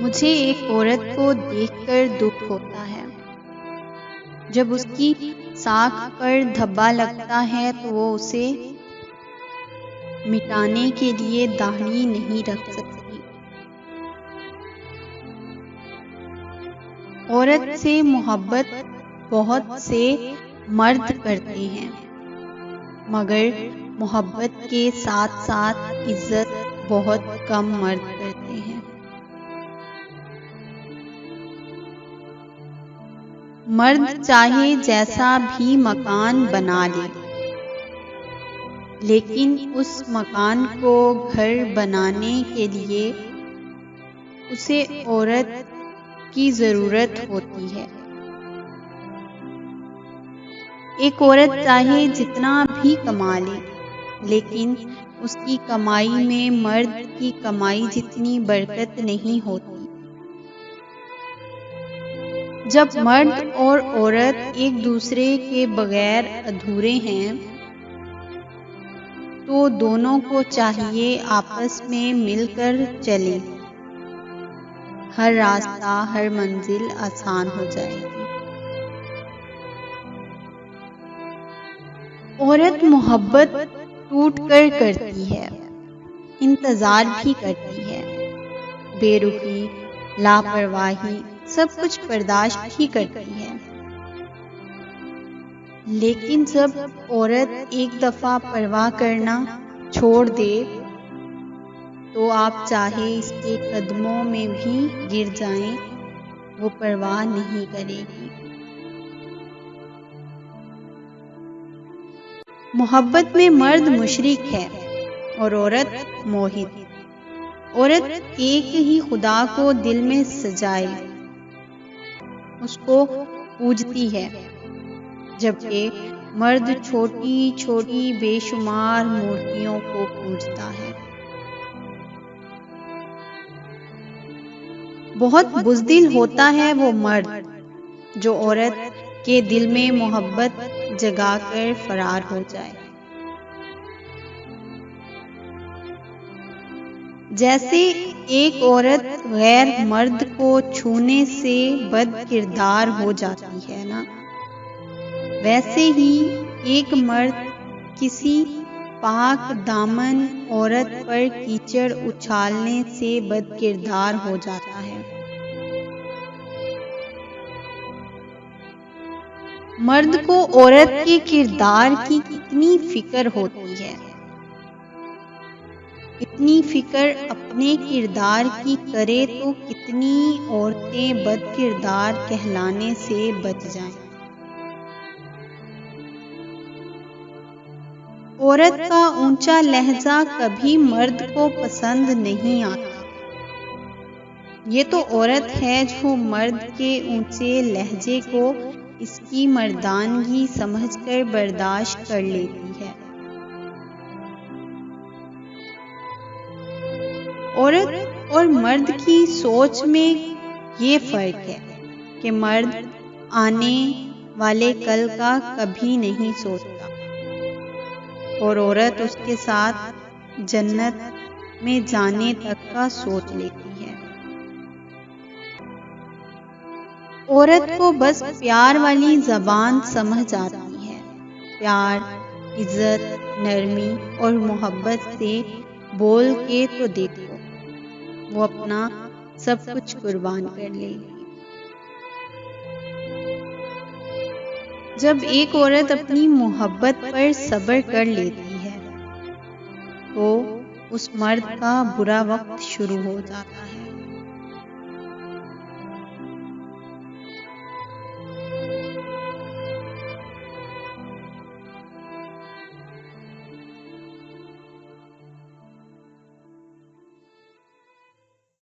مجھے ایک عورت کو دیکھ کر دکھ ہوتا ہے۔ جب اس کی ساکھ پر دھبا لگتا ہے تو وہ اسے مٹانے کے لیے داڑھی نہیں رکھ سکتی۔ عورت سے محبت بہت سے مرد کرتے ہیں، مگر محبت کے ساتھ ساتھ عزت بہت کم مرد کرتے ہیں۔ مرد چاہے جیسا بھی مکان بنا لے، لیکن اس مکان کو گھر بنانے کے لیے اسے عورت کی ضرورت ہوتی ہے۔ ایک عورت چاہے جتنا بھی کما لے، لیکن اس کی کمائی میں مرد کی کمائی جتنی برکت نہیں ہوتی۔ جب مرد اور عورت ایک دوسرے کے بغیر ادھورے ہیں تو دونوں کو چاہیے آپس میں مل کر چلیں، ہر راستہ ہر منزل آسان ہو جائے گی۔ عورت محبت ٹوٹ کر کرتی ہے، انتظار بھی کرتی ہے، بے رخی، لاپرواہی، سب کچھ برداشت بھی کرتی ہے۔ لیکن جب عورت ایک دفعہ پرواہ کرنا چھوڑ دے تو آپ چاہے اس کے قدموں میں بھی گر جائیں، وہ پرواہ نہیں کرے گی۔ محبت میں مرد مشرک ہے اور عورت موحد۔ عورت ایک ہی خدا کو دل میں سجائے اس کو پوجتی ہے، جبکہ مرد چھوٹی چھوٹی بے شمار مورتیوں کو پوجتا ہے۔ بہت بزدل ہوتا ہے وہ مرد جو عورت کے دل میں محبت جگا کر فرار ہو جائے۔ جیسے ایک عورت غیر مرد کو چھونے سے بد کردار ہو جاتی ہے نا، ویسے ہی ایک مرد کسی پاک دامن عورت پر کیچڑ اچھالنے سے بد کردار ہو جاتا ہے۔ مرد کو عورت کے کردار کی کتنی فکر ہوتی ہے، اتنی فکر اپنے کردار کی کرے تو کتنی عورتیں بد کردار کہلانے سے بچ جائیں۔ عورت کا اونچا لہجہ کبھی مرد کو پسند نہیں آتا۔ یہ تو عورت ہے جو مرد کے اونچے لہجے کو اس کی مردانگی سمجھ کر برداشت کر لیتی ہے۔ عورت اور مرد کی سوچ میں یہ فرق ہے کہ مرد آنے والے کل کا کبھی نہیں سوچتا اور عورت اس کے ساتھ جنت میں جانے تک کا سوچ لیتی ہے۔ عورت کو بس پیار والی زبان سمجھ آتی ہے، پیار، عزت، نرمی اور محبت سے بول کے تو دیکھو، وہ اپنا سب کچھ قربان کر لے گی۔ جب ایک عورت اپنی محبت پر صبر کر لیتی ہے تو اس مرد کا برا وقت شروع ہو جاتا ہے۔